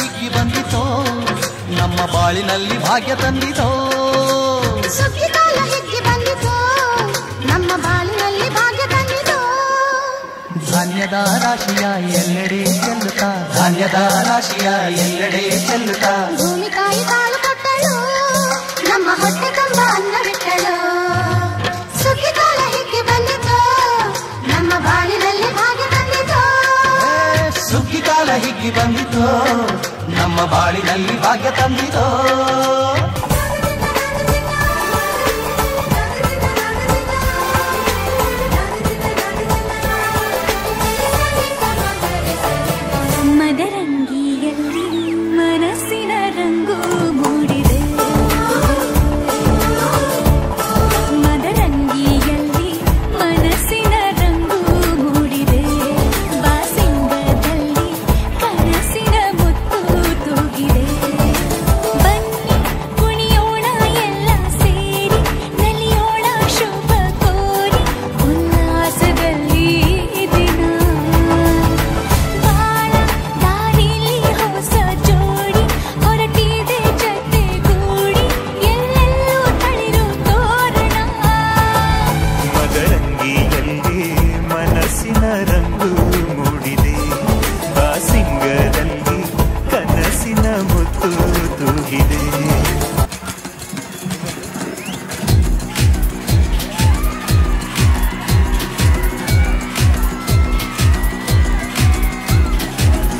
ಹಿಗ್ಗಿ ಬಂದಿತೋ ನಮ್ಮ ಬಾಳಿನಲ್ಲಿ ಭಾಗ್ಯ ತಂದಿತೋ ಸುಗ್ಗಿಕಾಲ ಹಿಗ್ಗಿ ಬಂದಿತೋ ನಮ್ಮ ಬಾಳಿನಲ್ಲಿ ಭಾಗ್ಯ ತಂದಿತೋ ಧಾನ್ಯದ ರಾಶಿಯ ಎಲ್ಲೆಡೆ ಚೆಲ್ಲುತ್ತಾ ಧಾನ್ಯದ ರಾಶಿಯ ಎಲ್ಲೆಡೆ ಚೆಲ್ಲುತ್ತಾ ಭೂಮಿ ತಾಯಿ ಕಾಳು ಕೊಟ್ಟಳು ನಮ್ಮ ಹೊಟ್ಟೆ ತುಂಬ ಅನ್ನ ಬಿಟ್ಟಳು ಸುಗ್ಗಿಕಾಲ ಹಿಗ್ಗಿ ಬಂದಿತೋ ನಮ್ಮ ಬಾಳಿನಲ್ಲಿ ಭಾಗ್ಯ ತಂದಿತೋ ಸುಗ್ಗಿಕಾಲ ಹಿಗ್ಗಿ ಬಂದಿತೋ ನಮ್ಮ ಬಾಳಿನಲ್ಲಿ ಭಾಗ್ಯ ತಂದಿತೋ ಮದರಂಗಿಯಲ್ಲಿ ಮನಸ್ಸಿನ ರಂಗು ಮೂಡಿದೆ ಮದರಂಗಿಯಲ್ಲಿ ಮನಸ್ಸಿನ ರಂಗು ಮೂಡಿದೆ ಬಾಸಿಂಗದಲ್ಲಿ ಕನಸಿನ ಮುತ್ತು ತೂಗಿದೆ ಬನ್ನಿ ಕುಣಿಯೋಣ ಎಲ್ಲ ಸೇರಿ ನಲಿಯೋಣ ಶುಭ ಕೋರಿ ಉಲ್ಲಾಸದಲ್ಲಿ ದಿನ ಬಾಳ ದಾರಿಲಿ ಹೊಸ ಜೋಡಿ ಹೊರಟಿದೆ ಜೊತೆಗೂಡಿ ಎಲ್ಲೆಲ್ಲೂ ತಳಿರು ತೋರಣ ಮದರಂಗಿಯಲ್ಲಿ ಮನಸ್ಸಿನ ರಂಗು ಮೂಡಿದೆ ಬಾಸಿಂಗದಲ್ಲಿ ಕನಸಿನ ಮುತ್ತು ತೂಗಿದೆ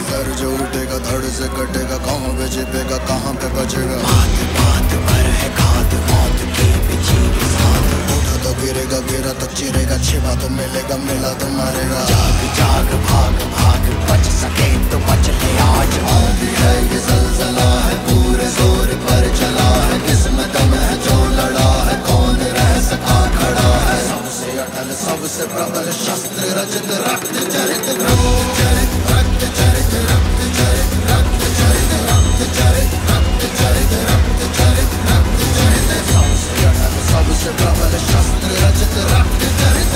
सर जो उठेगा धड़ से कटेगा कहाँ पे छिपेगा कहाँ पे बचेगा बात बात पर है खाद मौत के पीछे के साथ उठा तो गिरेगा गिरा तो चिरेगा छिपा तो मिलेगा मिला तो मारेगा जाग जाग भाग भाग बच सके तो बच ले आज आंधी है ये जलजला है पूरे जोर पर चला है किस्मत दम है जो लड़ा है कौन रह सका खड़ा है सबसे अटल सबसे प्रबल शस्त्र रचित रक्त चरित रक्त चरित रक्त चरित रक्त चरित रक्त चरित रक्त चरित रक्त चरित रक्त चरित रक्त चरित सबसे अटल सबसे प्रबल शस्त्र रचित रक्त चरित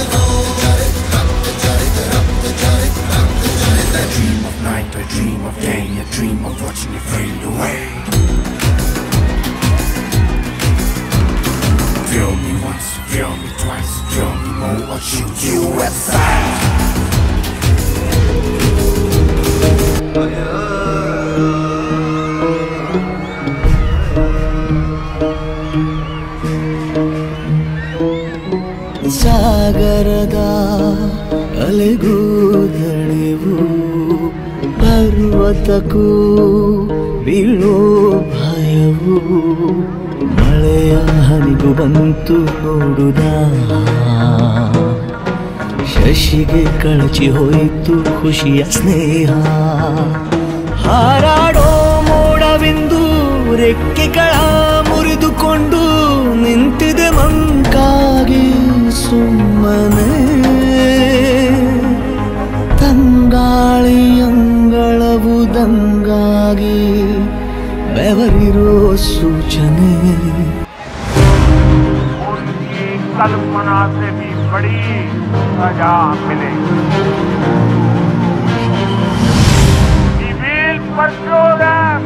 चरित रक्त चरित रक्त चरित रक्त चरित I dream of night, I dream of day, I dream of watching it fade away. Feel me once, feel me twice, feel me more, I'll shoot you aside. ಸಾಗರದ ಅಲೆಗೂ ದಣಿವು ಪರ್ವತಕ್ಕೂ ಬೀಳೋ ಭಯವು ಮಳೆಯ ಹನಿಗೂ ಬಂತು ನೋಡುದ ಶಶಿಗೆ ಕಳಚಿ ಹೋಯಿತು ಖುಷಿಯ ಸ್ನೇಹ ಹಾರಾಡೋ ಮೋಡವೆಂದು ರೆಕ್ಕೆಗಳ ಮುರಿದುಕೊಂಡು ನಿಂತಿದೆ ಮಂಕಾಗಿ ಸುಮ್ಮನೆ ತಂಗಾಳಿಯಂಗಳವು ದಂಗಾಗಿ ಬೆವರಿರೋ ಸೂಚನೆ उनकी कल्पना से भी बड़ी सजा मिले He will pursue them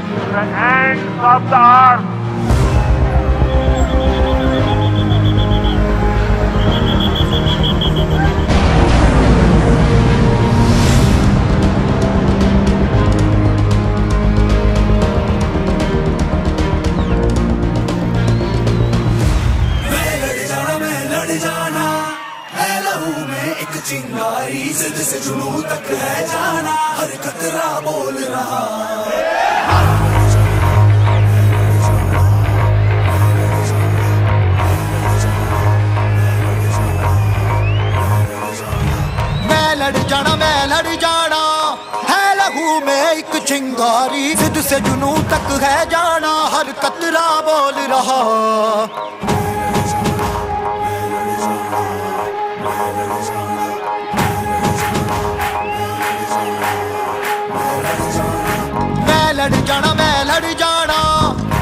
to the ends of the earth. चिंगारी जिद से जुनू तक है जाना हर कतरा बोल रहा मैं लड़ जाना है लहू में एक चिंगारी जिद से जुनू तक है जाना हर कतरा बोल रहा मैं लड़ जाना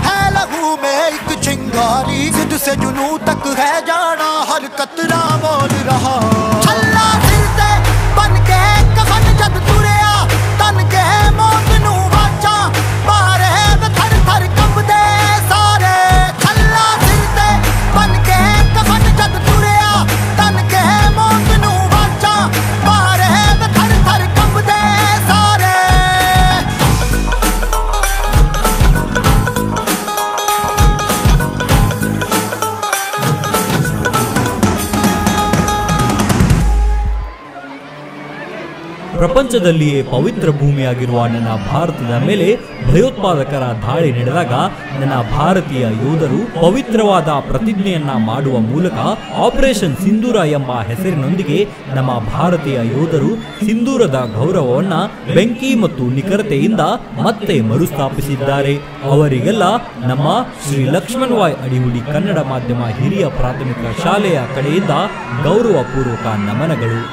है लहू में एक चिंगारी जिद से जुनू तक है जाना हर कतरा बोल रहा छल्ला सिर ते बन के कफन जद तुरया तन के मौत ಪ್ರಪಂಚದಲ್ಲಿಯೇ ಪವಿತ್ರ ಭೂಮಿಯಾಗಿರುವ ನನ್ನ ಭಾರತದ ಮೇಲೆ ಭಯೋತ್ಪಾದಕರ ದಾಳಿ ನಡೆದಾಗ ನನ್ನ ಭಾರತೀಯ ಯೋಧರು ಪವಿತ್ರವಾದ ಪ್ರತಿಜ್ಞೆಯನ್ನ ಮಾಡುವ ಮೂಲಕ ಆಪರೇಷನ್ ಸಿಂಧೂರ ಎಂಬ ಹೆಸರಿನೊಂದಿಗೆ ನಮ್ಮ ಭಾರತೀಯ ಯೋಧರು ಸಿಂಧೂರದ ಗೌರವವನ್ನ ಬೆಂಕಿ ಮತ್ತು ನಿಖರತೆಯಿಂದ ಮತ್ತೆ ಮರುಸ್ಥಾಪಿಸಿದ್ದಾರೆ. ಅವರಿಗೆಲ್ಲ ನಮ್ಮ ಶ್ರೀ ಲಕ್ಷ್ಮಣ್ ವಾಯ್ ಅಡಿಹುಡಿ ಕನ್ನಡ ಮಾಧ್ಯಮ ಹಿರಿಯ ಪ್ರಾಥಮಿಕ ಶಾಲೆಯ ಕಡೆಯಿಂದ ಗೌರವಪೂರ್ವಕ ನಮನಗಳು.